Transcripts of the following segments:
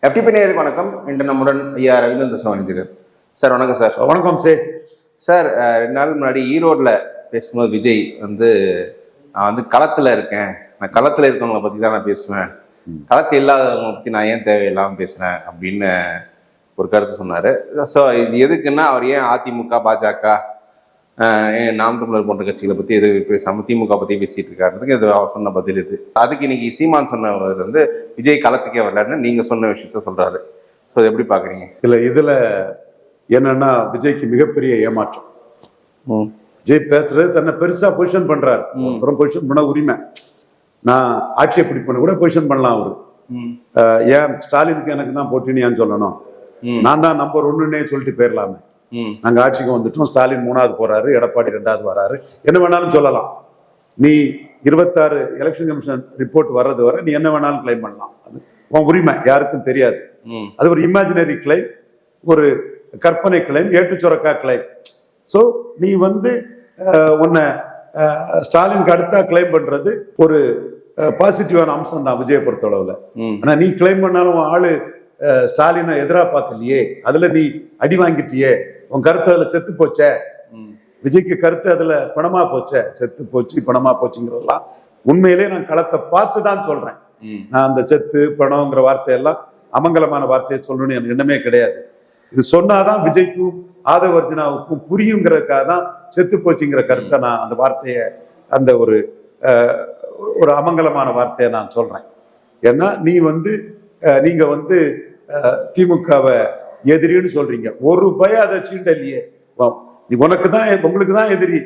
FTP நேயருக்கு வணக்கம். இன்று நம்முடன் ஐயா ரவீந்திரன் சார் வந்திருக்கார். சார் வணக்கம் சார். வணக்கம் சார். 2 நாள் முன்னாடி ஈரோட்டில் பேசும்போது விஜய் நான் களத்தில் இருக்கேன், நான் களத்தில் இருக்கவங்களை பற்றி தான் நான் பேசுவேன், களத்தில் இல்லாதவங்களை பற்றி நான் ஏன் தேவையில்லாமல் பேசுகிறேன் அப்படின்னு ஒரு கருத்து சொன்னார். ஸோ இது எதுக்குன்னா, அவர் ஏன் அதிமுக பாஜக நாம் தமிழர் போன்ற கட்சிகளை பற்றி எது பேசாமல் திமுக பற்றி பேசிகிட்டு இருக்காருன்றதுக்கு இது அவர் சொன்ன பதில் இது. அதுக்கு இன்னைக்கு சீமான் சொன்னவர் விஜய் களத்துக்கே வரலன்னு நீங்கள் சொன்ன விஷயத்த சொல்கிறாரு. ஸோ இதை எப்படி பார்க்குறீங்க? இல்லை, இதில் என்னன்னா விஜய்க்கு மிகப்பெரிய ஏமாற்றம். விஜய் பேசுறது தன்னை பெருசாக பொசிஷன் பண்ணுறாரு. அப்புறம் பொசிஷன் பண்ண உரிமை, நான் ஆட்சியை பிடிப்பேன்னு கூட பொசிஷன் பண்ணலாம். அவரு ஏன் ஸ்டாலினுக்கு எனக்கு தான் போட்டின்னு ஏன் சொல்லணும், நான் தான் நம்பர் 1ன்னே சொல்லிட்டு போயிடலாமே. நாங்கள் ஆட்சிக்கு வந்துட்டோம், ஸ்டாலின் 3வது போறாரு, எடப்பாடி 2வது வராரு, என்ன வேணாலும் சொல்லலாம். நீ 26 எலெக்ஷன் கமிஷன் ரிப்போர்ட் வர்றது வரை நீ என்ன வேணாலும் கிளைம் பண்ணலாம். அது உன் உரிமை, யாருக்கும் தெரியாது. அது ஒரு இமேஜினரி கிளைம், ஒரு கற்பனை கிளைம், ஏட்டுச்சுரக்கா கிளைம். ஸோ நீ உன்னை ஸ்டாலினுக்கு அடுத்தா கிளைம் பண்றது ஒரு பாசிட்டிவான அம்சம் தான் விஜயை பொறுத்தளவுல. ஆனா நீ கிளைம் பண்ணாலும் ஆளு ஸ்டாலினை எதிராக பார்க்கலையே, அதுல நீ அடி வாங்கிட்டியே, உன் கருத்து அதுல செத்து போச்ச, விஜய்க்கு கருத்து அதுல பணமா போச்ச, செத்து போச்சு பணமா போச்சுங்கிறதெல்லாம் உண்மையிலே நான் களத்தை பார்த்து தான் சொல்றேன். நான் அந்த செத்து பணம்ங்கிற வார்த்தையெல்லாம் அமங்கலமான வார்த்தையை சொல்லணும்னு எனக்கு எண்ணமே கிடையாது. இது சொன்னாதான் விஜய்க்கும் ஆதவர்ஜுனாவுக்கும் புரியுங்கிறதுக்காக தான் செத்து போச்சுங்கிற கருத்தை நான் அந்த வார்த்தையை, அந்த ஒரு அமங்கலமான வார்த்தையை நான் சொல்றேன். ஏன்னா நீங்க திமுகவை எதிரின்னு சொல்றீங்க, ஒரு பயம் அதை சீண்டலையே. நீ உங்களுக்கு தான் எதிரி,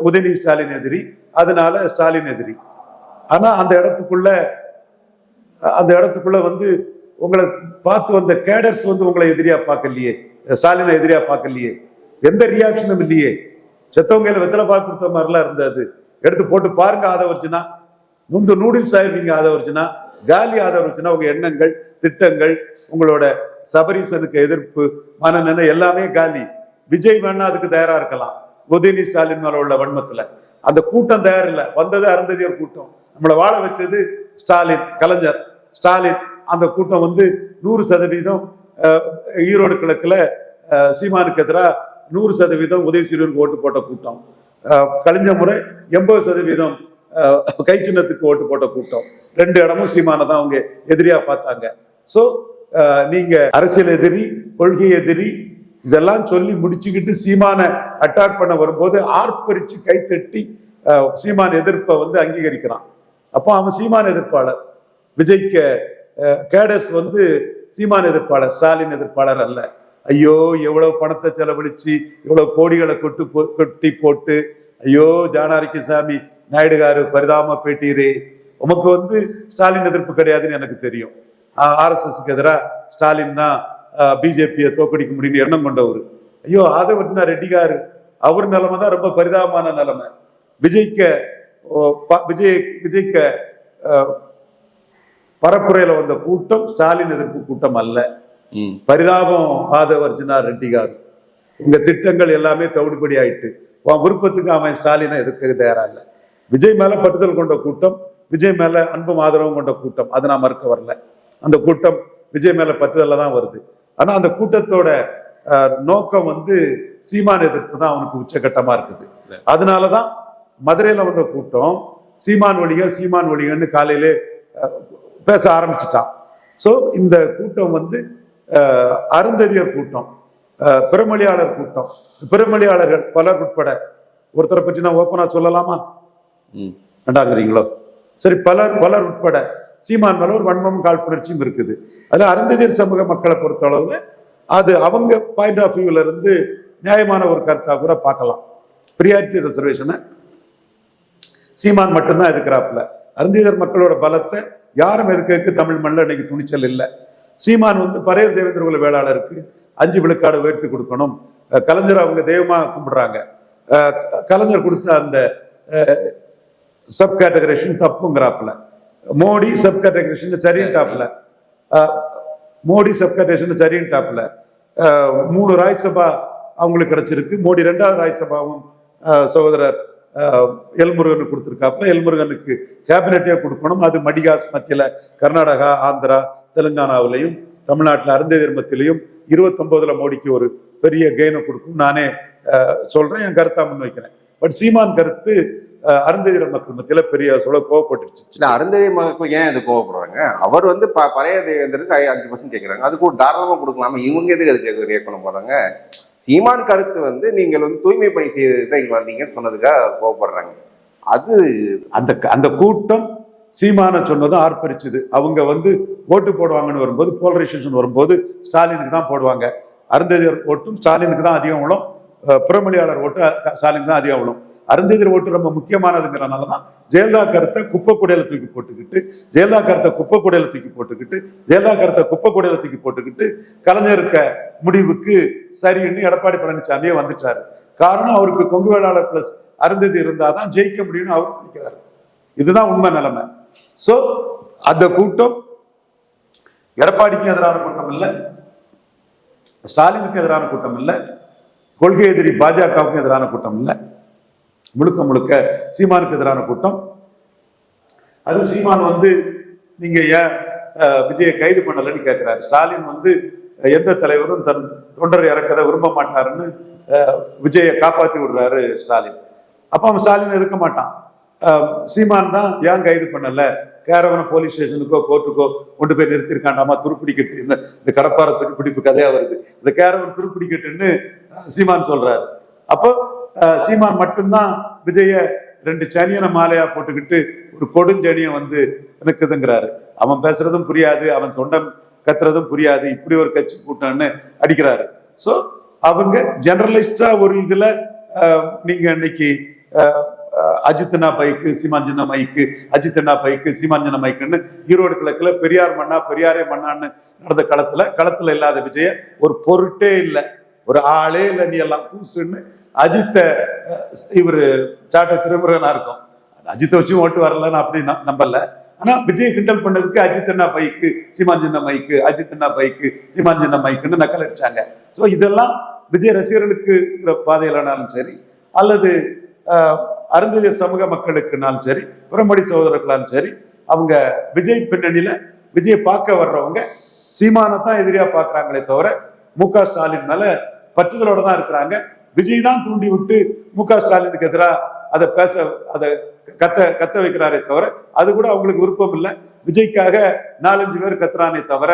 உதயநிதி ஸ்டாலின் எதிரி, அதனால ஸ்டாலின் எதிரி. ஆனா அந்த இடத்துக்குள்ள உங்களை பார்த்து வந்த கேடர்ஸ் உங்களை எதிரியா பார்க்கலையே, ஸ்டாலினை எதிரியா பார்க்கலையே, எந்த ரியாக்ஷனும் இல்லையே. செத்தவங்க வெத்தலை பாக்கு கொடுத்த மாதிரிலாம் இருந்தது. எடுத்து போட்டு பாருங்க ஆதவர்ஜுனா, முந்து நூடுல்ஸ் ஆயிருவீங்க ஆதவர்ஜுனா, காலி ஆதவர்ஜுனா. உங்க எண்ணங்கள், திட்டங்கள், உங்களோட சபரீசனுக்கு எதிர்ப்பு மனநிலை எல்லாமே காலி. விஜய் வேணா அதுக்கு தயாரா இருக்கலாம். உதயநிதி ஸ்டாலின் மேல உள்ள வன்மத்துல அந்த கூட்டம் தயார் இல்லை. வந்தது அருந்ததியர் கூட்டம், நம்மளை வாழ வச்சது ஸ்டாலின், கலைஞர் ஸ்டாலின். அந்த கூட்டம் 100% ஈரோடு கிழக்குல சீமானுக்கு எதிராக 100% உதயசூரியனுக்கு ஓட்டு போட்ட கூட்டம். கழிஞ்ச முறை 80% கை சின்னத்துக்கு ஓட்டு போட்ட கூட்டம். 2 இடமும் சீமானை தான் அவங்க எதிரியா பார்த்தாங்க. ஸோ நீங்க அரசியல் எதிரி, கொள்கை எதிரி, இதெல்லாம் சொல்லி முடிச்சுக்கிட்டு சீமானை அட்டாக் பண்ண வரும்போது ஆர்ப்பரிச்சு கைத்தட்டி சீமான் எதிர்ப்பை அங்கீகரிக்கிறான். அப்போ அவன் சீமான் எதிர்ப்பாளர். விஜய்க்கு கேடஸ் சீமான் எதிர்ப்பாளர், ஸ்டாலின் எதிர்ப்பாளர் அல்ல. ஐயோ எவ்வளவு பணத்தை செலவழிச்சு இவ்வளவு கோடிகளை கொட்டி போட்டு, ஐயோ ஜானாரிக்கசாமி நாயுடுகாரு பரிதாம பேட்டீரே, உமக்கு ஸ்டாலின் எதிர்ப்பு கிடையாதுன்னு எனக்கு தெரியும். RSSக்கு எதிராக ஸ்டாலின் தான் பிஜேபியை தோக்கடிக்க முடியும்னு எண்ணம் கொண்டவர். ஐயோ ஆதவர்ஜுனா ரெட்டிகாரு, அவர் நிலைமை தான் ரொம்ப பரிதாபமான நிலைமை. விஜய்க்கு பரப்புரையில வந்த கூட்டம் ஸ்டாலின் எதிர்ப்பு கூட்டம் அல்ல. பரிதாபம் ஆதவர்ஜுனா ரெட்டிகாரு. உங்க திட்டங்கள் எல்லாமே தவிடுபடி ஆயிட்டு, உன் விருப்பத்துக்கு அவன் ஸ்டாலினை எதிர்க்க தயாரா இல்லை. விஜய் மேல பட்டுதல் கொண்ட கூட்டம், விஜய் மேல அன்பும் ஆதரவும் கொண்ட கூட்டம், அதை நான் மறுக்க வரல. அந்த கூட்டம் விஜய் மேல பட்டுதல்ல தான் வருது. ஆனா அந்த கூட்டத்தோட நோக்கம் சீமான் எதிர்ப்பு தான் அவனுக்கு உச்சகட்டமா இருக்குது. அதனாலதான் மதுரையில வந்த கூட்டம் சீமான் ஒழிகன்னு காலையிலே பேச ஆரம்பிச்சுட்டான். ஸோ இந்த கூட்டம் அருந்ததியர் கூட்டம், பிறமொழியாளர் கூட்டம். பிறமொழியாளர்கள் பலர் உட்பட, ஒருத்தரை பற்றி நான் ஓப்பனா சொல்லலாமா வேண்டாங்கிறீங்களோ? சரி, பலர் உட்பட சீமான் மேல ஒரு வன்மமும் காழ்ப்புணர்ச்சியும் இருக்குது. அதுல அருந்ததியர் சமூக மக்களை பொறுத்தளவுல அது அவங்க பாயிண்ட் ஆஃப் வியூல இருந்து நியாயமான ஒரு கருத்தா கூட பார்க்கலாம். பிரியாரிட்டி ரிசர்வேஷனை சீமான் மட்டும்தான் எதுக்குறாப்புல. அருந்ததியர் மக்களோட பலத்தை யாரும் எதுக்கு தமிழ் மண்ணில் இன்னைக்கு துணிச்சல் இல்லை. சீமான் பரையர் தேவேந்திர குல வேளாளருக்கு 5 விழுக்காடு உயர்த்தி கொடுக்கணும். கலைஞர் அவங்க தெய்வமா கும்பிடுறாங்க. கலைஞர் கொடுத்த அந்த சப் கேட்டகரேஷன் தப்புங்கிறாப்புல. மோடி சப் கேட்டகரேஷன் சரின்ட்டாப்புல. 3 ராஜ்யசபா அவங்களுக்கு கிடைச்சிருக்கு. மோடி 2வது ராஜ்யசபாவும் சகோதரர் எல்முருகனுக்கு கொடுத்துருக்காப்புல. எல்முருகனுக்கு கேபினெட்டே கொடுக்கணும். அது மடிகாஸ் மத்தியில கர்நாடகா, ஆந்திரா, தெலுங்கானாவிலையும் தமிழ்நாட்டில் அருந்ததி தர்மத்திலையும் 29 மோடிக்கு ஒரு பெரிய கெயினை கொடுக்கும் நானே சொல்றேன், என் கருத்தா முன் வைக்கிறேன். பட் சீமான் கருத்து அருந்ததியர் மக்கள் மத்தியில பெரிய சொல்ல கோவப்பட்டுருச்சு. இல்ல அருந்ததியர் மக்கள் ஏன் இது கோவப்படுறாங்க? அவர் வந்து பழைய தேவேந்தருக்கு 5% கேட்கறாங்க, அதுக்கு ஒரு தாராளமா கொடுக்கலாமா? இவங்க எதுக்கு அதுக்கு கேட்கணும் போறாங்க? சீமான் கருத்து வந்து நீங்கள் வந்து தூய்மை பணி செய்யறதுதான் இங்க வந்தீங்கன்னு சொன்னதுக்காக கோவப்படுறாங்க. அது அந்த கூட்டம் சீமான சொன்னதும் ஆர்ப்பரிச்சுது. அவங்க வந்து ஓட்டு போடுவாங்கன்னு வரும்போது, போலரைசேஷன் வரும்போது ஸ்டாலினுக்கு தான் போடுவாங்க. அருந்ததியர் ஓட்டும் ஸ்டாலினுக்கு தான் அதிகம் விழும், புறமொழியாளர் ஓட்டு ஸ்டாலினுக்கு தான் அதிகம் விழும். அருந்ததியர் ஓட்டு ரொம்ப முக்கியமானதுங்கிறனால தான் ஜெயலலிதா கருத்தை குப்பை கூடையில தூக்கி போட்டுக்கிட்டு கலைஞருக்க முடிவுக்கு சரின்னு எடப்பாடி பழனிசாமியே வந்துட்டாரு. காரணம், அவருக்கு கொங்கு வேளாளர் பிளஸ் அருந்ததி இருந்தாதான் ஜெயிக்க முடியும்னு அவர் நினைக்கிறாரு. இதுதான் உண்மை நிலைமை. சோ அந்த கூட்டம் எடப்பாடிக்கு எதிரான கூட்டம் இல்லை, ஸ்டாலினுக்கு எதிரான கூட்டம் இல்லை, கொள்கை எதிரி பாஜகவுக்கு எதிரான கூட்டம் இல்லை, முழுக்க முழுக்க சீமானுக்கு எதிரான கூட்டம். அது சீமான் வந்து நீங்க ஏன் விஜயை கைது பண்ணலன்னு கேட்கிறாரு. ஸ்டாலின் வந்து எந்த தலைவரும் தன் தொண்டரை இறக்கதை விரும்ப மாட்டாருன்னு விஜயை காப்பாத்தி விடுறாரு ஸ்டாலின். அப்ப அவன் ஸ்டாலின் எதிர்க்க மாட்டான். சீமான் தான் ஏன் கைது பண்ணல, கேரவனை போலீஸ் ஸ்டேஷனுக்கோ கோர்ட்டுக்கோ கொண்டு போய் நிறுத்திருக்காண்டாமா, துருப்பிடிக்கட்டு. இந்த கடப்பார துருப்பிடிப்பு கதையா வருது, இந்த கேரவன் துருப்பிடிக்கட்டுன்னு சீமான் சொல்றாரு. அப்போ சீமான் மட்டும்தான் விஜய 2 சனியனை மாலையா போட்டுக்கிட்டு ஒரு கொடுஞ்சனிய வந்து நிற்குதுங்கிறாரு. அவன் பேசுறதும் புரியாது, அவன் தொண்டம் கத்துறதும் புரியாது, இப்படி ஒரு கட்சி கூட்டம்னு அடிக்கிறாரு. சோ அவங்க ஜெனரலிஸ்டா ஒரு இதுல நீங்க இன்னைக்கு அஜித்னா பைக்கு சீமாஞ்சன மைக்கு, அஜித்னா பைக்கு சீமாஞ்சன மைக்குன்னு ஈரோடு கிழக்குல பெரியார் மண்ணா பெரியாரே மண்ணான்னு நடந்த களத்துல இல்லாத விஜய ஒரு பொருட்டே இல்லை, ஒரு ஆளே இல்லை, நீ எல்லாம் தூசுன்னு அஜித்த இவரு சாட்டை திருமுருகனா இருக்கும். அஜித்தை வச்சு ஓட்டு வரலன்னு அப்படி நம்பல. ஆனா விஜய் கிண்டல் பண்ணதுக்கு அஜித்னா பைக்கு சீமாஞ்சன மைக்கு, அஜித்னா பைக்கு சீமாஞ்சன மைக்குன்னு நக்கல் அடிச்சாங்க. ஸோ இதெல்லாம் விஜய் ரசிகர்களுக்கு பாதையிலானாலும் சரி, அல்லது அருந்ததியர் சமூக மக்களுக்குனாலும் சரி, புறமொழி சகோதரர்களாலும் சரி, அவங்க விஜய் பின்னணியில விஜயை பார்க்க வர்றவங்க சீமானை தான் எதிரியா பார்க்கறாங்களே தவிர மு.க. ஸ்டாலின் மேல பற்றுதலோட தான் இருக்கிறாங்க. விஜய் தான் தூண்டி விட்டு மு.க. ஸ்டாலினுக்கு எதிராக அதை கத்த வைக்கிறாரே தவிர அது கூட அவங்களுக்கு விருப்பம் இல்லை. விஜய்க்காக 4-5 பேர் கத்துறானே தவிர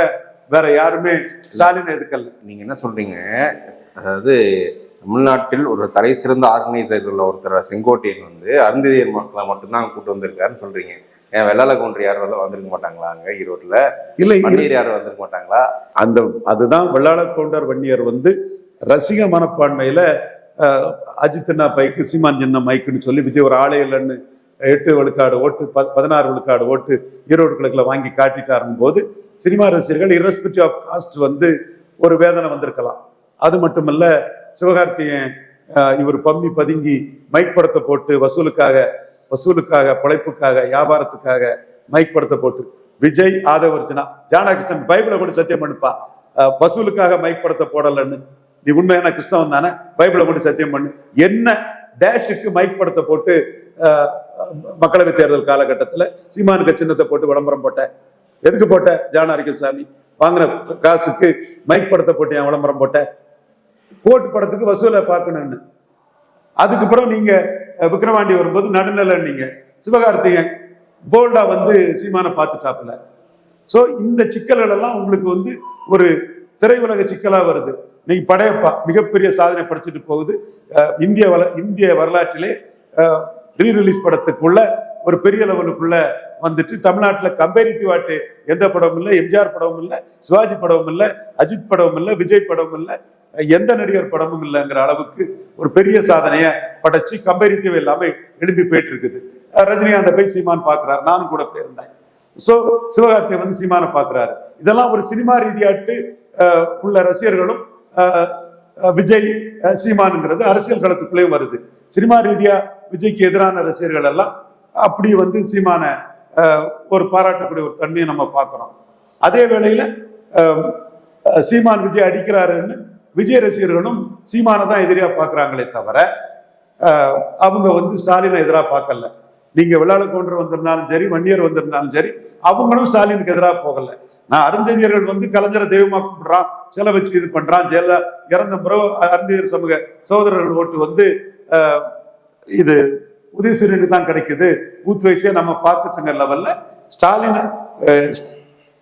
வேற யாருமே ஸ்டாலினை எதுக்கல. நீங்க என்ன சொல்றீங்க? அதாவது தமிழ்நாட்டில் ஒரு தலை சிறந்த ஆர்கனைசர்கள் ஒருத்தர் செங்கோட்டையன் வந்து அருந்ததியர் மக்களை மட்டும்தான் கூட்டு வந்திருக்காருன்னு சொல்றீங்க. ஏன் வெள்ளாள கவுண்டர் யாரும் வந்திருக்க மாட்டாங்களா? அங்க ஈரோட்டுல இல்ல வன்னியர் யாரும் வந்திருக்க மாட்டாங்களா? அதுதான் வெள்ளாள கவுண்டர் வன்னியர் வந்து ரசிக மனப்பான்மையில அஜித்னா பைக்கு சீமாஞ்சன மைக்குன்னு சொல்லி விஜய் ஒரு ஆளே இல்லைன்னு 8 விழுக்காடு ஓட்டு 16 விழுக்காடு ஓட்டு ஈரோடு கிழக்குல வாங்கி காட்டிட்டாருன்னு போது சினிமா ரசிகர்கள் இரஸ்பெக்டிவ் ஆஃப் காஸ்ட் வந்து ஒரு வேதனை வந்திருக்கலாம். அது மட்டுமல்ல, சிவகார்த்திகேயன் இவர் பம்மி பதுங்கி மைக் படத்தை போட்டு வசூலுக்காக பிழைப்புக்காக வியாபாரத்துக்காக மைக் படத்தை போட்டு விஜய் ஆதவர்ஜுனா ஜானகிருஷ்ணன் பைபிளை கூட சத்தியம் பண்ணுப்பா, வசூலுக்காக மைக் படத்தை போடலன்னு, நீ உண்மையான கிறிஸ்தவன் தானே, பைபிளை கூட சத்தியம் பண்ணு, என்ன டேஷுக்கு மைக் படத்தை போட்டு மக்களவை தேர்தல் காலகட்டத்தில் சீமானுக்கு சின்னத்தை போட்டு விளம்பரம் போட்ட, எதுக்கு போட்ட? ஜான அரிக்கசாமி வாங்கின காசுக்கு மைக் படத்தை போட்டு என் விளம்பரம் போட்ட, கோட்டு படத்துக்கு வசூலை பார்க்கணும்னு. அதுக்கப்புறம் நீங்க விக்ரவாண்டி வரும்போது நடுநிலை நீங்க சிவகார்த்திகேயன் போல்டா வந்து சீமானை பார்த்துட்டாப்புல. சோ இந்த சிக்கல்கள் எல்லாம் உங்களுக்கு வந்து ஒரு திரையுலக சிக்கலா வருது. நீங்க படையப்பா மிகப்பெரிய சாதனை படைச்சிட்டு போகுது. இந்திய வரலாற்றிலே ரீரிலீஸ் படத்துக்குள்ள ஒரு பெரிய லெவலுக்குள்ள வந்துட்டு தமிழ்நாட்டில் கம்பேரிட்டிவ் ஆட்டு எந்த படமும் இல்லை, எம்ஜிஆர் படமும் இல்லை, சிவாஜி படமும் இல்லை, அஜித் படமும் இல்லை, விஜய் படமும் இல்லை, எந்த நடிகர் படமும் இல்லைங்கிற அளவுக்கு ஒரு பெரிய சாதனையை படைச்சு கம்பேரிட்டிவ் எல்லாமே எழுப்பி போயிட்டு இருக்குது. ரஜினிகாந்தை போய் சீமான் பார்க்கிறார், நானும் கூட போயிருந்தேன். சோ சிவகார்த்திகேயன் வந்து சீமானை பார்க்கிறாரு. இதெல்லாம் ஒரு சினிமா ரீதியாட்டு உள்ள ரசிகர்களும் விஜய் சீமானுங்கிறது அரசியல் களத்துக்குள்ளேயும் வருது. சினிமா ரீதியா விஜய்க்கு எதிரான ரசிகர்கள் எல்லாம் அப்படி வந்து சீமான ஒரு பாராட்டக்கூடிய ஒரு தன்மையை நம்ம பார்க்கிறோம். அதே வேளையில சீமான் விஜய் அடிக்கிறாருன்னு விஜய் ரசிகர்களும் சீமானை தான் எதிரியா பார்க்கறாங்களே தவிர அவங்க வந்து ஸ்டாலினை எதிராக பார்க்கல. நீங்க வெள்ளாள கவுண்டர் வந்திருந்தாலும் சரி, வன்னியர் வந்திருந்தாலும் சரி, அவங்களும் ஸ்டாலினுக்கு எதிராக போகல. நான் அருந்ததியர்கள் வந்து கலைஞரை தெய்வமா கூப்பிடுறான், செலை வச்சு இது பண்றான், ஜெயலலிதா இறந்த பிறகு அருந்ததியர் சமூக சகோதரர்கள் ஓட்டு வந்து இது உதயசூரியனுக்கு தான் கிடைக்குது, பூத் வைஸே நம்ம பார்த்துட்டுங்க லெவல்ல ஸ்டாலின்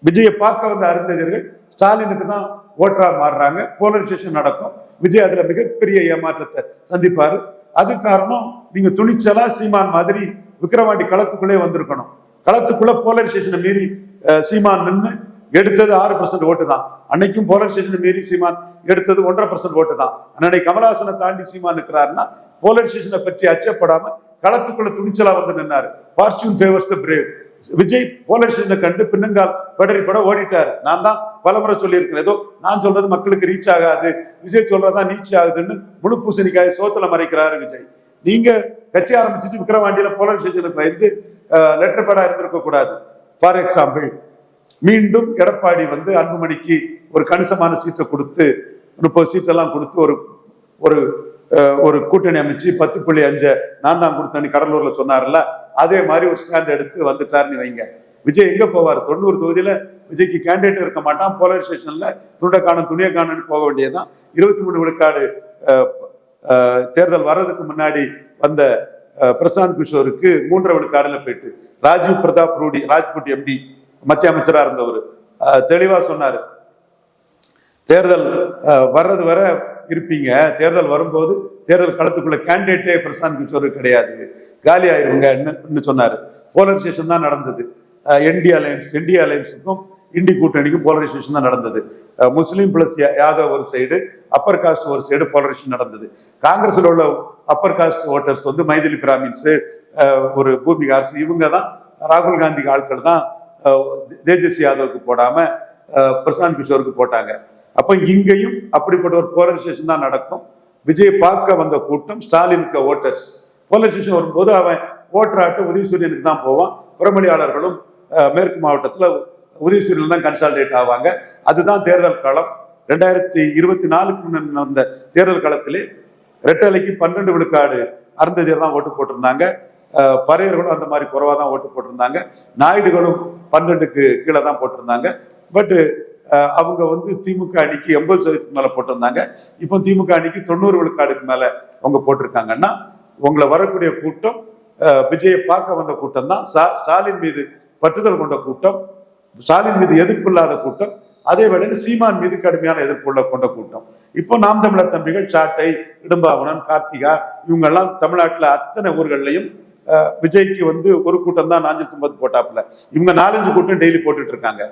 விஜயை பார்க்க வந்த அருந்ததியர்கள் ஸ்டாலினுக்கு தான் ஓட்டரா மாறுறாங்க. போலரைசேஷன் நடக்கும். விஜய் அதுல மிகப்பெரிய ஏமாற்றத்தை சந்திப்பாரு. அது காரணம், நீங்க துணிச்சலா சீமான் மாதிரி விக்கிரவாண்டி களத்துக்குள்ளே வந்திருக்கணும். களத்துக்குள்ள போலரைசேஷனை மீறி சீமான் நின்று எடுத்தது 6% ஓட்டு தான். அன்னைக்கும் போலரைசேஷனை மீறி சீமான் எடுத்தது 1.5% ஓட்டு தான். அன்னைக்கு கமலஹாசனை தாண்டி சீமான் இருக்கிறாருன்னா போலரைசேஷனை பற்றி அச்சப்படாம களத்துக்குள்ள துணிச்சலா வந்து நின்னாரு. ஃபார்ச்சூன் ஃபேவர்ஸ் தி பிரேவ். விஜய் போலரைசேஷனை கண்டு பின்னங்கால் பட ஓடிட்டாரு. நான் தான் பலமுறை சொல்லியிருக்கிறேன், ஏதோ நான் சொல்றது மக்களுக்கு ரீச் ஆகாது, விஜய் சொல்றதுதான் நீச் ஆகுதுன்னு முழு பூசணிக்காய சோத்துல மறைக்கிறாரு விஜய். நீங்க கட்சி ஆரம்பிச்சுட்டு விக்கிரவாண்டியில போலரைசேஷனுக்கு பயந்து லெட்டர் பேடா இருந்திருக்க கூடாது. ஃபார் எக்ஸாம்பிள், மீண்டும் எடப்பாடி வந்து அன்புமணிக்கு ஒரு கணிசமான சீட்டை கொடுத்து 30 சீட்டெல்லாம் கொடுத்து ஒரு ஒரு கூட்டணி அமைச்சு 10.5 நான் தான் கொடுத்தேன்னு கடலூர்ல சொன்னார்ல, அதே மாதிரி ஒரு ஸ்டாண்ட் எடுத்து வந்துட்டாருன்னு வைங்க. விஜய் எங்க போவார்? 90 தொகுதியில விஜய்க்கு கேண்டிடேட் இருக்க மாட்டான். போலரைசேஷன்ல துண்டை காணும் துணியை காணுன்னு போக வேண்டியதுதான். 23 விழுக்காடு தேர்தல் வர்றதுக்கு முன்னாடி வந்த பிரசாந்த் கிஷோருக்கு 3.5 விழுக்காடுல போயிட்டு, ராஜீவ் பிரதாப் ரூடி ராஜ்கோட் எம்பி மத்திய அமைச்சரா இருந்தவர் தெளிவா சொன்னாரு, தேர்தல் வர்றது வர இருப்பீங்க, தேர்தல் வரும்போது தேர்தல் களத்துக்குள்ள கேண்டிடேட்டே பிரசாந்த் கிஷோருக்கு கிடையாது, காலி ஆயிருங்க சொன்னாரு. போலரைசேஷன் தான் நடந்தது. என்டிஏ அலையன்ஸுக்கும் இண்டி கூட்டணிக்கும் போலரைசேஷன் தான் நடந்தது. முஸ்லீம் பிளஸ் யாதவ் ஒரு சைடு, அப்பர் காஸ்ட் ஒரு சைடு போலரைசேஷன் நடந்தது. காங்கிரஸ்ல உள்ள அப்பர் காஸ்ட் ஓட்டர்ஸ் வந்து மைதிலி பிராமின்ஸ், ஒரு பூமிகா அரசு, இவங்க தான் ராகுல் காந்தி ஆட்கள் தான் தேஜஸ்வி யாதவுக்கு போடாம பிரசாந்த் கிஷோருக்கு போட்டாங்க. அப்ப இங்கேயும் அப்படிப்பட்ட ஒரு போலரைசேஷன் தான் நடக்கும். விஜய் பார்க்க வந்த கூட்டம் ஸ்டாலினுக்கு ஓட்டர்ஸ். போலரைசேஷன் வரும்போது அவன் ஓட்டராட்டு உதயசூரியனுக்கு தான் போவான். புறமொழியாளர்களும் மேற்கு மாவட்டத்துல உதயசூரியன் தான் கன்சால்டேட் ஆவாங்க. அதுதான் தேர்தல் களம். 2024 நடந்த தேர்தல் களத்திலே ரெட்டலைக்கு 12 விழுக்காடு அருந்ததியர் தான் ஓட்டு போட்டிருந்தாங்க. பறையர்களும் அந்த மாதிரி குறைவா தான் ஓட்டு போட்டிருந்தாங்க. நாயுடுகளும் 12க்கு கீழே தான் போட்டிருந்தாங்க. பட் அவங்க வந்து திமுக அணிக்கு 80% மேல போட்டிருந்தாங்க. இப்போ திமுக அணிக்கு 90 விழுக்காடுக்கு மேல அவங்க போட்டிருக்காங்கன்னா, உங்களை வரக்கூடிய கூட்டம் விஜயை பார்க்க வந்த கூட்டம் தான். ஸ்டாலின் மீது பற்றுதல் கொண்ட கூட்டம், ஸ்டாலின் மீது எதிர்ப்பு இல்லாத கூட்டம், அதே வேளையில் சீமான் மீது கடுமையான எதிர்ப்பு கொண்ட கூட்டம். இப்போ நாம் தமிழர் தம்பிகள், சாட்டை, இடும்பாவனம், கார்த்திகா, இவங்க எல்லாம் தமிழ்நாட்டுல அத்தனை ஊர்கள்லையும் விஜய்க்கு வந்து ஒரு கூட்டம் தான் நாஞ்சில் சம்பத் போட்டாப்புல. இவங்க 4-5 கூட்டம் டெய்லி போட்டுட்டு இருக்காங்க.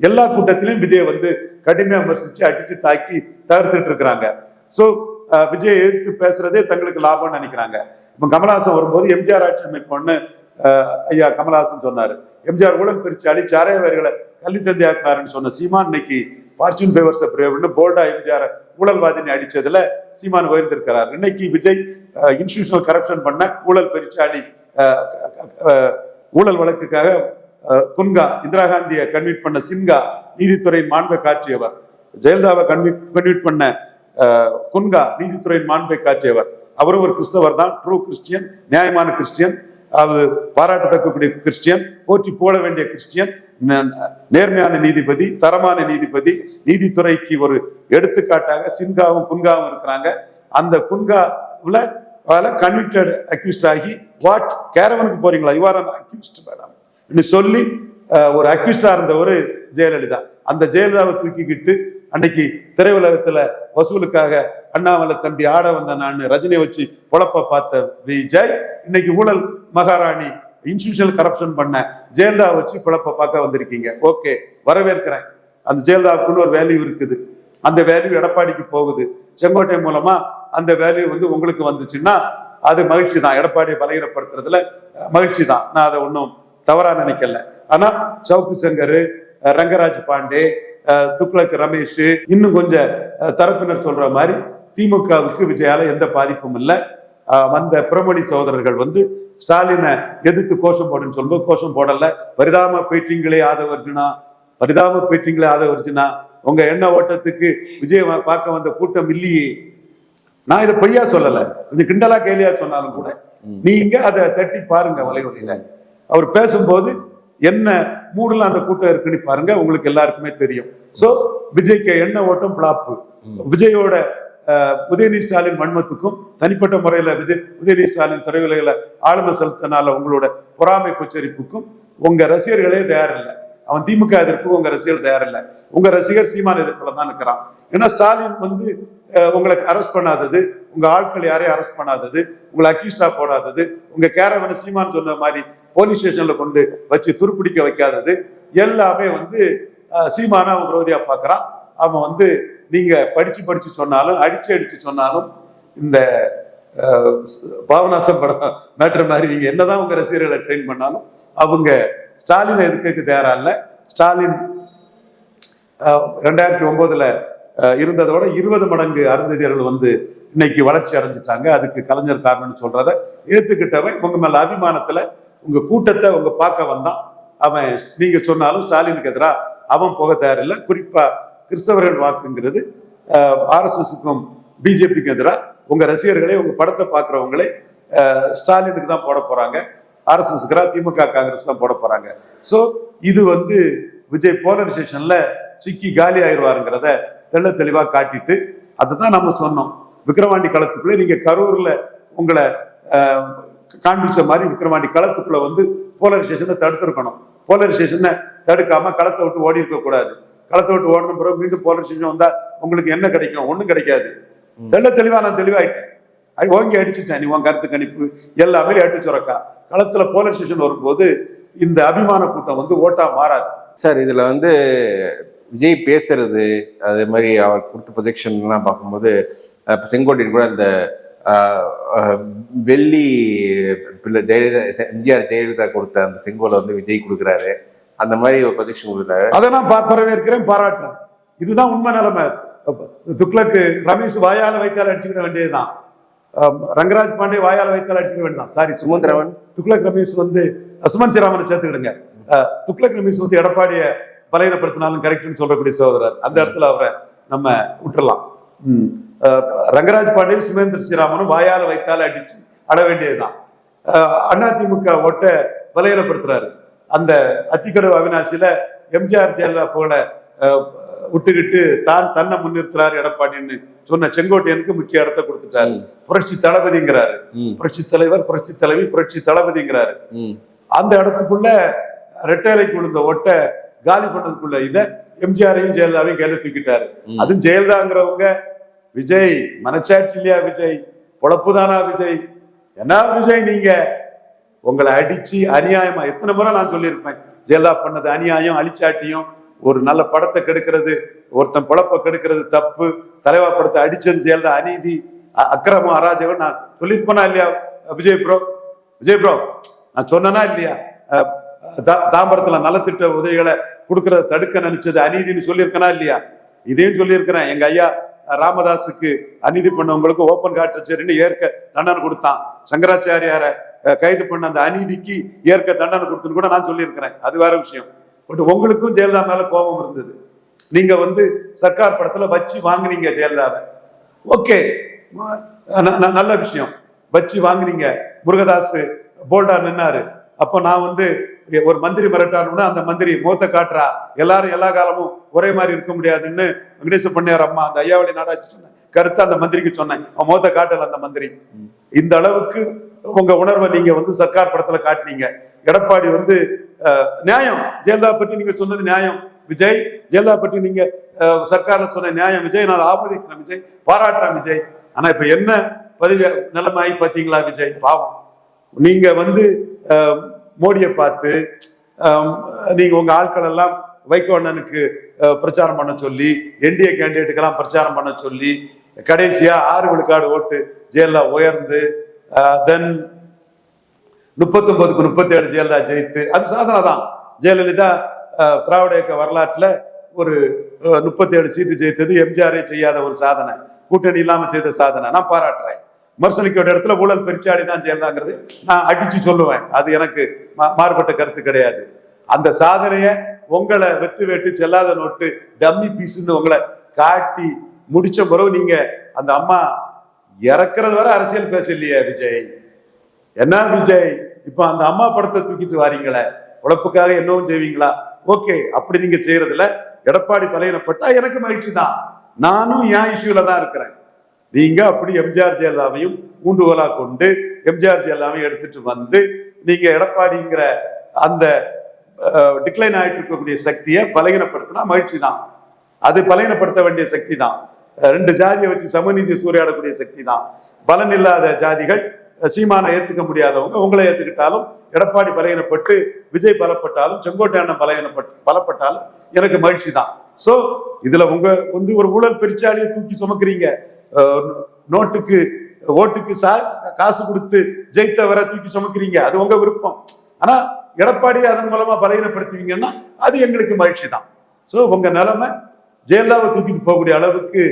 எல்லா கூட்டத்திலையும் விஜய் வந்து கடுமையா விமர்சிச்சு அடிச்சு தாக்கி தகர்த்துட்டு இருக்கிறாங்க. சோ விஜய் எதிர்த்து பேசுறதே தங்களுக்கு லாபம்னு நினைக்கிறாங்க. இப்ப கமலஹாசன் வரும்போது எம்ஜிஆர் ஆட்சி அமைப்போன்னு ஐயா கமலஹாசன் சொன்னாரு. எம்ஜிஆர் ஊழல் பிரிச்சு அடிச்சு அரையவர்களை கல்வி தந்தி ஆக்கினாருன்னு சொன்ன சீமான் இன்னைக்கு ஃபார்ச்சூன் ஃபேவர்ஸ் தி பிரேவ்னு போல்டா எம்ஜிஆர் ஊழல்வாதினி அடிச்சதுல சீமான் உயர்ந்திருக்கிறார். இன்னைக்கு விஜய் இன்ஸ்டிடியூஷனல் கரப்ஷன் பண்ண ஊழல் பெருச்சாளி ஊழல் வழக்குக்காக குன்கா இந்திரா காந்தியை கன்வீட் பண்ண சின்கா நீதித்துறையின் மாண்பை காற்றியவர், ஜெயலலிதாவை கன்வீட் பண்ண குன்கா நீதித்துறையின் மாண்பை காற்றியவர். அவரும் ஒரு கிறிஸ்தவர் தான், ட்ரூ கிறிஸ்டியன், நியாயமான கிறிஸ்டியன், அது பாராட்டத்தக்கக்கூடிய கிறிஸ்டியன், போற்றி போட வேண்டிய கிறிஸ்டியன், நேர்மையான நீதிபதி, தரமான நீதிபதி, நீதித்துறைக்கு ஒரு எடுத்துக்காட்டாக சின்காவும் குன்காவும் இருக்கிறாங்க. அந்த குன்காவில் கன்விக்டட் அக்யூஸ்ட் ஆகி வாட் கேரவனுக்கு போறீங்களா, யுவர் அக்யூஸ்ட் மேடம் சொல்லி ஒரு அக்யூஸ்டா இருந்தவர் ஜெயலலிதா. அந்த ஜெயலலிதாவை தூக்கிக்கிட்டு அன்னைக்கு திரையுலகத்துல வசூலுக்காக அண்ணாமலை தம்பி ஆட வந்த நான் ரஜினியை வச்சு பொழப்ப பார்த்த விஜய் இன்னைக்கு ஊழல் மகாராணி இன்ஸ்டிடியூஷனல் கரப்ஷன் பண்ண ஜெயலலிதா வச்சு பொழப்ப பார்க்க வந்திருக்கீங்க. ஓகே, வரவேற்கிறேன். அந்த ஜெயலலிதாவுக்குன்னு ஒரு வேல்யூ இருக்குது. அந்த வேல்யூ எடப்பாடிக்கு போகுது. செங்கோட்டை மூலமா அந்த வேல்யூ வந்து உங்களுக்கு வந்துச்சுன்னா அது மகிழ்ச்சி தான். எடப்பாடியை பலகீனப்படுத்துறதுல மகிழ்ச்சி தான். நான் அதை ஒன்றும் தவறா நினைக்கல. ஆனா சவுக்கு சங்கர், ரங்கராஜ் பாண்டே, துக்ளக் ரமேஷ், இன்னும் கொஞ்சம் தரப்பினர் சொல்ற மாதிரி திமுகவுக்கு விஜயால எந்த பாதிப்பும் இல்லை. வந்த பிரமணி சகோதரர்கள் வந்து ஸ்டாலினை எதிர்த்து கோஷம் போடுன்னு சொல்லும்போது கோஷம் போடல. பரிதாப பேட்டிங்களே ஆதவர்ஜுனா, பரிதாப பேட்டிங்களே ஆதவர்ஜுனா, உங்க எண்ண ஓட்டத்துக்கு விஜய் பார்க்க வந்த கூட்டம் இல்லையே. நான் இதை பொய்யா சொல்லல, கொஞ்சம் கிண்டலா கேலியா சொன்னாலும் கூட நீங்க அதை தட்டி பாருங்க வலைவலியில. அவர் பேசும்போது என்ன மூடுல அந்த கூட்டம் இருக்குன்னு பாருங்க, உங்களுக்கு எல்லாருக்குமே தெரியும். சோ விஜய்க்கு என்ன ஓட்டம் பிளாப்பு. விஜயோட உதயநிதி ஸ்டாலின் வன்மத்துக்கும் தனிப்பட்ட முறையில உதயநிதி ஸ்டாலின் திரையுலகில ஆளுமை செலுத்தினால உங்களோட பொறாமை உச்சரிப்புக்கும் உங்க ரசிகர்களே தயாரில்லை. அவன் திமுக எதிர்ப்பு, உங்க ரசிகர்கள் தயாரில்லை. உங்க ரசிகர் சீமான் எதிர்ப்புல தான் இருக்கிறான். ஏன்னா ஸ்டாலின் வந்து உங்களுக்கு அரெஸ்ட் பண்ணாதது, உங்க ஆட்கள் யாரையும் அரெஸ்ட் பண்ணாதது, உங்களை அக்யூஸ்டா போடாதது, உங்க கேரவனை சீமான் சொன்ன மாதிரி போலீஸ் ஸ்டேஷன்ல கொண்டு வச்சு துருப்பிடிக்க வைக்காதது எல்லாமே வந்து சீமானா அவன் விரோதியா பாக்குறான். அவன் வந்து நீங்க படிச்சு சொன்னாலும் அடிச்சு சொன்னாலும் இந்த பாவநாசம் படம் மேட்ரு மாதிரி நீங்க என்னதான் உங்க ரசிகர்களை ட்ரெயின் பண்ணாலும் அவங்க ஸ்டாலினை எதுக்கு தயாரா இல்ல. ஸ்டாலின் 2009 இருந்ததோட 20 மடங்கு அருந்ததியர்கள் வந்து இன்னைக்கு வளர்ச்சி அடைஞ்சிட்டாங்க. அதுக்கு கலைஞர் காரணம்னு சொல்றத ஏத்துக்கிட்டவன் உங்க மேல அபிமானத்துல உங்க கூட்டத்தை உங்க பார்க்க வந்தான். அவன் நீங்க சொன்னாலும் ஸ்டாலினுக்கு எதிராக அவன் போக தயாரில்லை. குறிப்பா கிறிஸ்தவர்கள் வாக்குங்கிறது RSSக்கும் பிஜேபிக்கும் எதிராக உங்க ரசிகர்களே உங்க படத்தை பார்க்கிறவங்களே ஸ்டாலினுக்கு தான் போட போறாங்க, RSSக்கு திமுக காங்கிரஸ் தான் போட போறாங்க. சோ இது வந்து விஜய் போலரைசேஷன்ல சிக்கி காலி ஆயிடுவாருங்கிறத தெளிவா காட்டிட்டு அதுதான் நம்ம சொன்னோம். விக்கிரவாண்டி களத்துக்குள்ள நீங்க கரூர்ல உங்களை காண்பிச்ச மாதிரி விக்கிரவாண்டி களத்துக்குள்ள வந்து போலரைசேஷனை தடுத்திருக்கணும். போலரைசேஷனை தடுக்காம களத்தை விட்டு ஓடி இருக்க கூடாது. களத்தை விட்டு ஓடணும் பிறகு மீண்டும் போலரைசேஷன் வந்தா உங்களுக்கு என்ன கிடைக்கும்? ஒண்ணும் கிடைக்காது. தெளிவா நான் தெளிவாயிட்டேன். ஓங்கி அடிச்சுட்டேன். நீ உன் கருத்து கணிப்பு எல்லாமே அடிச்சு சுரக்கா. களத்துல போலரைசேஷன் வரும்போது இந்த அபிமான கூட்டம் வந்து ஓட்டா மாறாது. சார் இதுல வந்து விஜய் பேசுறது அதே மாதிரி அவர் கொடுத்த ப்ரொஜெக்ஷன் எல்லாம் பார்க்கும்போது செங்கோட்டையன் கூட இந்த வெள்ளி ஜெயலலிதா எம்ஜிஆர் ஜெயலலிதா கொடுத்த அந்த செங்கோலை வந்து விஜய் கொடுக்குறாரு. அந்த மாதிரி ஒரு ப்ரொஜெக்ஷன் கொடுக்குறாரு. அதை நான் வரவேற்கிறேன், பாராட்டுறேன். இதுதான் உண்மை நிலைமை. துக்ளக்கு ரமேஷ் வாயால வைத்தால் அடிச்சுக்கிட வேண்டியதுதான். ரங்கராஜ் பாண்டே வாயால வைத்தால் அடிச்சுக்க வேண்டியதான். சாரி சுமந்த் ராமன். துக்ளக் ரமேஷ் வந்து சுமன் சிராமனை சேர்த்துக்கிடுங்க. துக்ளக் ரமேஷ் வந்து எடப்பாடிய பலையினப்படுத்தினாலும் கரெக்ட்னு சொல்லக்கூடிய சகோதரர். அந்த இடத்துல அவரை நம்ம விட்டுறலாம். ரங்கராஜ் பாண்டியும் சுமேந்திர ஸ்ரீராமனும் வாயால வைத்தால அடிச்சு அட வேண்டியதுதான். அதிமுக ஓட்ட பலையினப்படுத்துறாரு. அந்த அத்திக்கடவு அவினாசியில எம்ஜிஆர் ஜெயலலிதா போல விட்டுக்கிட்டு தன்னை முன்னிறுத்துறாரு எடப்பாடின்னு சொன்ன செங்கோட்டையனுக்கு முக்கிய இடத்தை கொடுத்துட்டாரு. புரட்சி தளபதிங்கிறாரு. புரட்சி தலைவர், புரட்சி தலைவி, புரட்சி தளபதிங்கிறாரு. அந்த இடத்துக்குள்ள ரெட்டைலைக்கு விழுந்த ஓட்ட காலி பண்ணதுக்குள்ள இத எம்ஜிஆரையும் ஜெயலலிதாவையும் கையில தூக்கிட்டாரு. அதுவும் ஜெயலலிதாங்கிறவங்க விஜய் மனச்சாட்சி இல்லையா? விஜய் பொழப்புதானா? விஜய் என்ன விஜய் நீங்க உங்களை அடிச்சு அநியாயமா எத்தனை முறை நான் சொல்லியிருப்பேன். ஜெயலலிதா பண்ணது அநியாயம், அழிச்சாட்டியும், ஒரு நல்ல படத்தை கெடுக்கிறது, ஒருத்தன் பொழப்ப கெடுக்கிறது தப்பு, தலைவா படத்தை அடிச்சது ஜெயலலிதா அநீதி, அக்கிரமம், அராஜகம் நான் சொல்லியிருப்பேனா இல்லையா? விஜய் ப்ரோ நான் சொன்னனா இல்லையா? தாம்பரத்துல நலத்திட்ட உதவிகளை கொடுக்கறத தடுக்க நினைச்சது அநீதினு சொல்லியிருக்கனா இல்லையா? இதையும் சொல்லியிருக்கிறேன். எங்க ஐயா ராமதாஸுக்கு அநீதி பண்ணவங்களுக்கு ஓப்பன் காட்டுச்சேரின்னு ஏற்க தண்டனை கொடுத்தான். சங்கராச்சாரியார கைது பண்ண அந்த அநீதிக்கு ஏற்க தண்டனை கொடுத்துன்னு கூட நான் சொல்லியிருக்கிறேன். அது வேற விஷயம். பட் உங்களுக்கும் ஜெயலலிதா மேல கோபம் இருந்தது. நீங்க வந்து சர்க்கார் படத்துல வச்சு வாங்குனீங்க ஜெயலலிதாவை. ஓகே, நல்ல விஷயம். வச்சு வாங்குனீங்க. முருகதாஸ் போல்டா நின்னாரு. அப்போ நான் வந்து ஒரு மந்திரி மிரட்டாருன்னா அந்த மந்திரி மோத்த காட்டுறா, எல்லாரும் எல்லா காலமும் ஒரே மாதிரி இருக்க முடியாதுன்னு வெங்கடேச பண்ணையார் அம்மா அந்த ஐயாவளி நாடாச்சு சொன்னேன். கருத்து அந்த மந்திரிக்கு சொன்னேன். அவன் மோத்த காட்டல அந்த மந்திரி. இந்த அளவுக்கு உங்க உணர்வை நீங்க வந்து சர்க்கார் படத்துல காட்டினீங்க. எடப்பாடி வந்து நியாயம், ஜெயலலிதா பற்றி நீங்க சொன்னது நியாயம் விஜய். ஜெயலலிதா பற்றி நீங்க சர்க்கார்ல சொன்ன நியாயம் விஜய். நான் ஆமோதிக்கிறேன் விஜய், பாராட்டுறேன் விஜய். ஆனா இப்ப என்ன பதவி நிலைமை ஆகி பாத்தீங்களா விஜய்? பாவம். நீங்க வந்து மோடியை பார்த்து நீங்க உங்க ஆட்கள் எல்லாம் வைகோ அண்ணனுக்கு பிரச்சாரம் பண்ண சொல்லி, என்டிஏ கேண்டிடேட்டுக்கெல்லாம் பிரச்சாரம் பண்ண சொல்லி, கடைசியா 6 விழுக்காடு ஓட்டு ஜெயலலிதா உயர்ந்து, தென் 39க்கு 37 ஜெயலலிதா ஜெயித்து, அது சாதனை தான். ஜெயலலிதா திராவிட இயக்க வரலாற்றுல ஒரு 37 சீட்டு ஜெயித்தது எம்ஜிஆரே செய்யாத ஒரு சாதனை, கூட்டணி இல்லாம செய்த சாதனை. நான் பாராட்டுறேன். விமர்சனிக்கோட இடத்துல ஊழல் பெருச்சாடி தான் ஜெயலலிதாங்கிறது நான் அடிச்சு சொல்லுவேன். அது எனக்கு மாறுபட்ட கருத்து கிடையாது. அந்த சாதனைய உங்களை வெத்து வெட்டு செல்லாத நோட்டு டம்மி பீஸ்ன்னு உங்களை காட்டி முடிச்ச பிறகு நீங்க அந்த அம்மா இறக்குறது வரை அரசியல் பேச இல்லையா விஜய்? என்ன விஜய் இப்ப அந்த அம்மா படத்தை தூக்கிட்டு வாரீங்களே, உழைப்புக்காக என்னவும் செய்வீங்களா? ஓகே, அப்படி நீங்க செய்யறதுல எடப்பாடி பலையினப்பட்டா எனக்கு மகிழ்ச்சி தான். நானும் என் இஷ்யூல தான் இருக்கிறேன். நீங்க அப்படி எம்ஜிஆர் ஜெயலலிதாவையும் ஊண்டுகோலா கொண்டு எம்ஜிஆர் ஜெயலலிதாவையும் எடுத்துட்டு வந்து நீங்க எடப்பாடிங்கிற அந்த டிக்ளைன் ஆயிட்டு இருக்கக்கூடிய சக்தியை பலகீனப்படுத்தினா மகிழ்ச்சி தான். அது பலகீனப்படுத்த வேண்டிய சக்தி தான். ரெண்டு ஜாதியை வச்சு சமநீதி சூறையாடக்கூடிய சக்தி தான். பலன் இல்லாத ஜாதிகள், சீமானை ஏத்துக்க முடியாதவங்க உங்களை ஏத்துக்கிட்டாலும், எடப்பாடி பலகீனப்பட்டு விஜய் பலப்பட்டாலும், செங்கோட்டை அண்ணன் பலப்பட்டாலும் எனக்கு மகிழ்ச்சி தான். சோ இதுல உங்க வந்து ஒரு ஊழல் பெருச்சாலியை தூக்கி சுமக்குறீங்க. நோட்டுக்கு ஓட்டுக்கு காசு கொடுத்து ஜெயித்தவரை தூக்கி சுமக்குறீங்க, அது உங்க விருப்பம். ஆனா எடப்பாடி அதன் மூலமா பலகீனப்படுத்துவீங்கன்னா அது எங்களுக்கு மகிழ்ச்சி தான். சோ உங்க நிலைமை ஜெயலலிதாவை தூக்கிட்டு போகக்கூடிய அளவுக்கு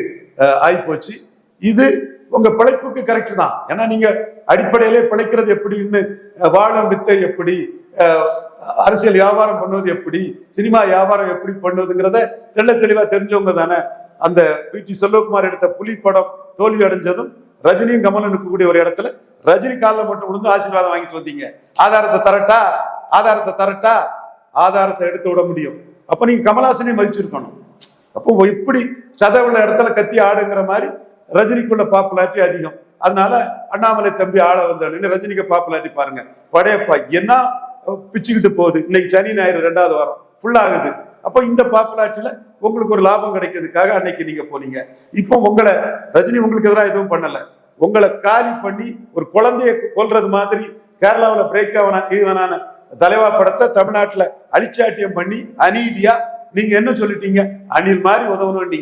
ஆயிப்போச்சு. இது உங்க பிழைப்புக்கு கரெக்ட் தான். ஏன்னா நீங்க அடிப்படையிலே பிழைக்கிறது எப்படின்னு, வாழும் வித்தை எப்படி, அரசியல் வியாபாரம் பண்ணுவது எப்படி, சினிமா வியாபாரம் எப்படி பண்ணுவதுங்கிறத தெளிவா தெரிஞ்சவங்க தானே. அந்த பி.டி. செல்வகுமார் எடுத்த புலி படம் தோல்வி அடைஞ்சதும் ரஜினியும் கமலும் இருக்கக்கூடிய ஒரு இடத்துல ரஜினி காலில் மட்டும் விழுந்து ஆசீர்வாதம் வாங்கிட்டு வந்தீங்க. ஆதாரத்தை தரட்டா, ஆதாரத்தை எடுத்து விட முடியும். அப்ப நீங்க கமலஹாசனையும் மதிச்சிருக்கணும். அப்போ இப்படி சதவுள்ள இடத்துல கத்தி ஆடுங்கிற மாதிரி ரஜினிக்குள்ள பாப்புலாரிட்டி அதிகம். அதனால அண்ணாமலை தம்பி ஆள வந்தாலும் ரஜினிக்கு பாப்புலாரிட்டி பாருங்க. படையப்பா என்ன பிச்சுக்கிட்டு போகுது. இன்னைக்கு சனி ஞாயிறு 2வது வாரம் ஃபுல் ஆகுது. அப்போ இந்த பாப்புலாரிட்டியில உங்களுக்கு ஒரு லாபம் கிடைக்கிறதுக்காக அன்னைக்கு நீங்க போனீங்க. இப்போ உங்களை ரஜினி உங்களுக்கு எதிராக எதுவும் பண்ணல. உங்களை காலி பண்ணி ஒரு குழந்தைய கொல்றது மாதிரி கேரளாவில் பிரேக் ஈவனான தலைவா படத்தை தமிழ்நாட்டுல அழிச்சாட்டியம் பண்ணி அநீதியா நீங்க என்ன சொல்லிட்டீங்க? அணில் மாதிரி உதவணும்.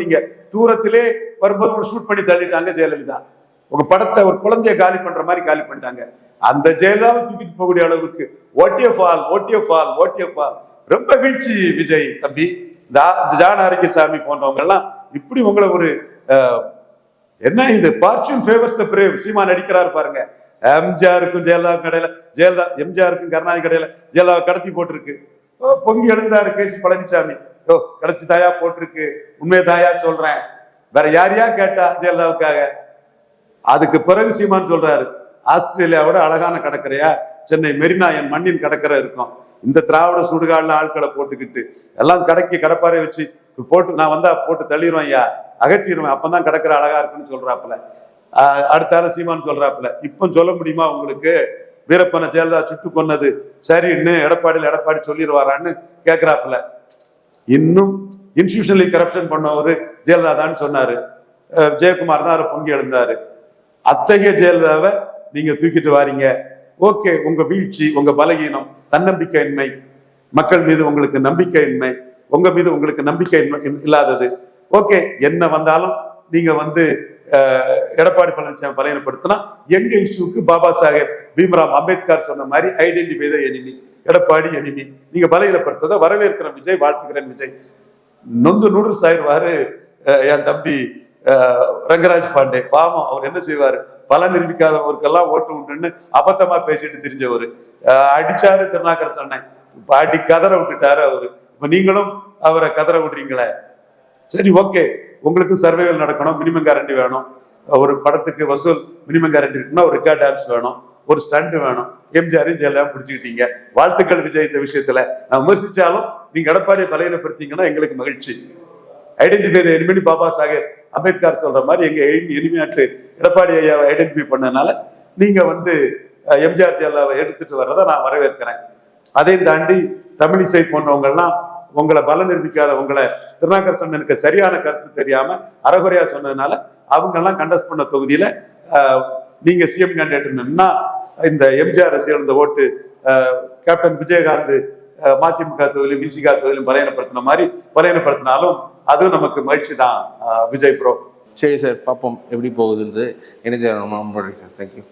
நீங்க தூரத்திலே வரும்போது ஒரு ஷூட் பண்ணி தள்ளிட்டாங்க ஜெயலலிதா. உங்க படத்தை ஒரு குழந்தைய காலி பண்ற மாதிரி காலி பண்ணிட்டாங்க. அந்த ஜெயலலிதாவை தூக்கிட்டு போகக்கூடிய அளவுக்கு ஓட்டிய ஃபால் ரொம்ப வீழ்ச்சி விஜய் தம்பி. ஜான் ஆரோக்கியசாமி போன்றவங்க எல்லாம் இப்படி உங்களை ஒரு என்ன இது பார்ச்சூன் ஃபேவர்ஸ் தி பிரேவ் சீமான் அடிக்கிறாரு பாருங்க. எம்ஜிஆருக்கும் ஜெயலலிதாவுக்கும் இடையில எம்ஜிஆருக்கும் கருணாநிதி இடையில ஜெயலலிதாவை கடத்தி போட்டிருக்கு. பொங்கி எழுந்தாரு கேசி பழனிசாமி. கிடைச்சி தாயா போட்டிருக்கு, உண்மை தாயா சொல்றேன். வேற யாரையா கேட்டா ஜெயலலிதாவுக்காக. அதுக்கு பிறகு சீமான் சொல்றாரு, ஆஸ்திரேலியாவோட அழகான கடற்கரையா சென்னை மெரினா என் மண்ணின் கடற்கரை இருக்கும். இந்த திராவிட சுடுகாடுல ஆட்களை போட்டுக்கிட்டு எல்லாம் கடப்பாறை வச்சு போட்டு நான் வந்தா போட்டு தள்ளிடுவேன் ஐயா, அகற்றிடுவேன், அப்பதான் கடற்கரை அழகா இருக்குன்னு சொல்றாப்புல. அடுத்தால சீமான் சொல்றாப்புல. இப்ப சொல்ல முடியுமா உங்களுக்கு வீரப்பனை ஜெயலலிதா சுட்டு கொன்னது சரின்னு எடப்பாடி சொல்லிடுவாரான்னு கேட்கிறாப்புல. இன்னும் இன்ஸ்டிடியூஷனலி கரப்ஷன் பண்ணவரு ஜெயலலிதான்னு சொன்னாரு. ஜெயக்குமார் தான் அவரை பொங்கி எழுந்தாரு. அத்தகைய ஜெயலலிதாவை நீங்க தூக்கிட்டு வாரீங்க. ஓகே, உங்க வீழ்ச்சி, உங்க பலகீனம், தன்னம்பிக்கையின்மை, மக்கள் மீது உங்களுக்கு நம்பிக்கையின்மை, உங்க மீது உங்களுக்கு நம்பிக்கை இல்லாதது. ஓகே, என்ன வந்தாலும் நீங்க வந்து எடப்பாடி பழனிசாமி பலகீனப்படுத்தினா எங்க இஷ்யூக்கு பாபா சாஹேப் பீம்ராவ் அம்பேத்கர் சொன்ன மாதிரி identify the enemy, Edappadi enemy. நீங்க பலகீனப்படுத்ததை வரவேற்கிற விஜய், வாழ்த்துக்கிறேன் விஜய். நொந்து நூடுல்ஸ் ஆயிடுவாரு என் தம்பி ரங்கராஜ் பாண்டே. பாவம், அவர் என்ன செய்வாரு? பல நிரூபிக்காதவருக்கெல்லாம் ஓட்டு உண்டுன்னு அபத்தமா பேசிட்டு தெரிஞ்சவர். அடிச்சாரு திருநாக்கரசு அண்ணன், அடி கதற விட்டுட்டாரு அவரு. இப்ப நீங்களும் அவரை கதற விடுறீங்களே. சரி, ஓகே, உங்களுக்கு சர்வைவல் நடக்கணும், மினிமம் கேரண்டி வேணும். ஒரு படத்துக்கு வசூல் மினிமம் கேரண்டி இருக்குன்னா ஒரு ரெக்கார்ட் டான்ஸ் வேணும், ஒரு ஸ்டண்ட் வேணும். எம்ஜிஆரையும் ஜெயலலிதா பிடிச்சிக்கிட்டீங்க. வாழ்த்துக்கள் விஜய். இந்த விஷயத்துல நான் விமர்சிச்சாலும் நீங்க எடப்பாடியை பலகீனப்படுத்தீங்கன்னா எங்களுக்கு மகிழ்ச்சி. Identify the enemy Baba Saheb Ambedkar சொல்ற மாதிரி எங்க எனிமியாட்டு எடப்பாடி ஐயாவை ஐடென்டிஃபை பண்ணதுனால நீங்க வந்து எம்ஜிஆர் ஜெயலலிதாவை எடுத்துட்டு வர்றதை நான் வரவேற்கிறேன். அதையும் தாண்டி தமிழிசை போன்றவங்க எல்லாம் உங்களை பல நிரூபிக்காத, உங்களை திருநாக்கரசனுக்கு சரியான கருத்து தெரியாம அறகுறையா சொன்னதுனால அவங்க எல்லாம் கண்டஸ்ட் பண்ண தொகுதியில நீங்க சிஎம் கேண்டிடேட்னா இந்த எம்ஜிஆர் அரசியல் இந்த ஓட்டு கேப்டன் விஜயகாந்த் மதிமுக தொகுதியிலும் விசிகா தொகுதியிலும் பலகீனப்படுத்தின மாதிரி பலகீனப்படுத்தினாலும் அது நமக்கு மகிழ்ச்சி தான் விஜய் ப்ரோ. சரி சார், பார்ப்போம் எப்படி போகுதுன்றது. என்ன சார், தேங்க்யூ.